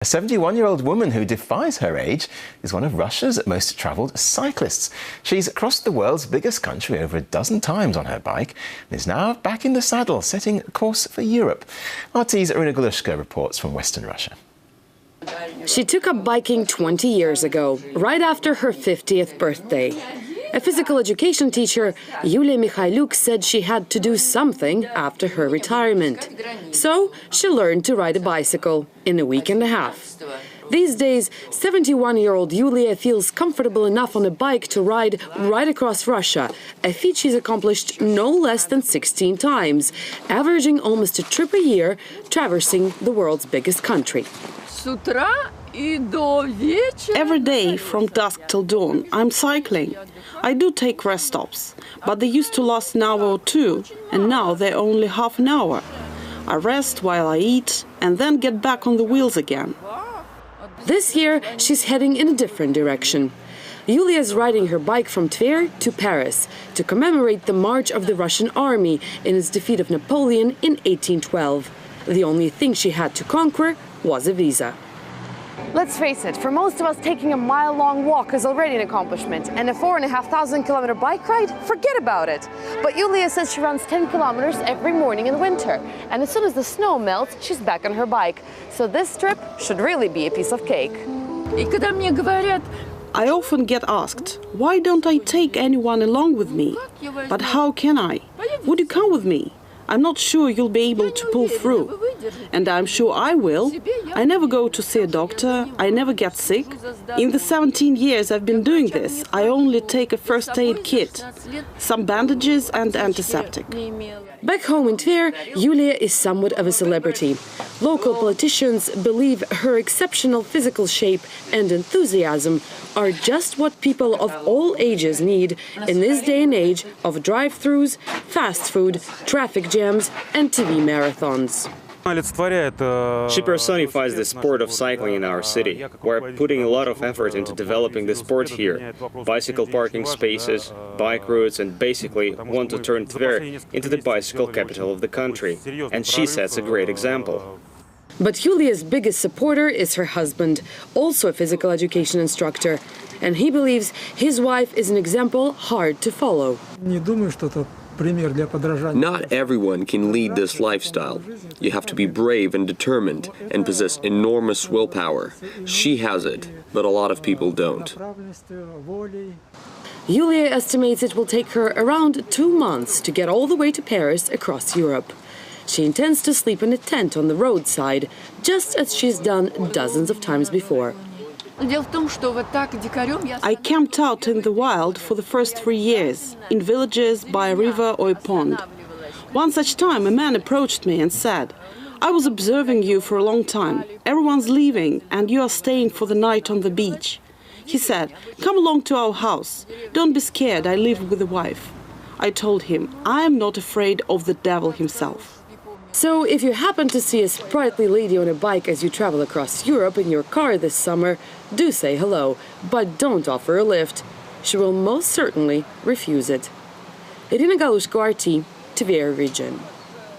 A 71-year-old woman who defies her age is one of Russia's most travelled cyclists. She's crossed the world's biggest country over a dozen times on her bike and is now back in the saddle, setting course for Europe. RT's Irina Gulushka reports from Western Russia. She took up biking 20 years ago, right after her 50th birthday. A physical education teacher, Yulia Mikhailuk, said she had to do something after her retirement. So she learned to ride a bicycle in a week and a half. These days, 71-year-old Yulia feels comfortable enough on a bike to ride right across Russia, a feat she's accomplished no less than 16 times, averaging almost a trip a year, traversing the world's biggest country. Every day from dusk till dawn, I'm cycling. I do take rest stops, but they used to last an hour or two, and now they're only half an hour. I rest while I eat and then get back on the wheels again. This year, she's heading in a different direction. Yulia's riding her bike from Tver to Paris to commemorate the march of the Russian army in its defeat of Napoleon in 1812. The only thing she had to conquer was a visa. Let's face it, for most of us, taking a mile-long walk is already an accomplishment, and a 4,500-kilometer bike ride, forget about it. But Yulia says she runs 10 kilometers every morning in winter, and as soon as the snow melts, she's back on her bike. So this trip should really be a piece of cake. I often get asked, why don't I take anyone along with me? But how can I? Would you come with me? I'm not sure you'll be able to pull through. And I'm sure I will. I never go to see a doctor. I never get sick. In the 17 years I've been doing this, I only take a first aid kit, some bandages and antiseptic. Back home in Tver, Yulia is somewhat of a celebrity. Local politicians believe her exceptional physical shape and enthusiasm are just what people of all ages need in this day and age of drive-thrus, fast food, traffic jams and TV marathons. She personifies the sport of cycling in our city. We're putting a lot of effort into developing the sport here. Bicycle parking spaces, bike routes, and basically want to turn Tver into the bicycle capital of the country. And she sets a great example. But Yulia's biggest supporter is her husband, also a physical education instructor. And he believes his wife is an example hard to follow. Not everyone can lead this lifestyle. You have to be brave and determined and possess enormous willpower. She has it, but a lot of people don't. Yulia estimates it will take her around 2 months to get all the way to Paris across Europe. She intends to sleep in a tent on the roadside, just as she's done dozens of times before. I camped out in the wild for the first 3 years, in villages, by a river or a pond. One such time, a man approached me and said, "I was observing you for a long time. Everyone's leaving and you are staying for the night on the beach." He said, "Come along to our house. Don't be scared, I live with a wife." I told him, I am not afraid of the devil himself. So if you happen to see a sprightly lady on a bike as you travel across Europe in your car this summer, do say hello, but don't offer a lift. She will most certainly refuse it. Irina Gulushka, RT, Tver region.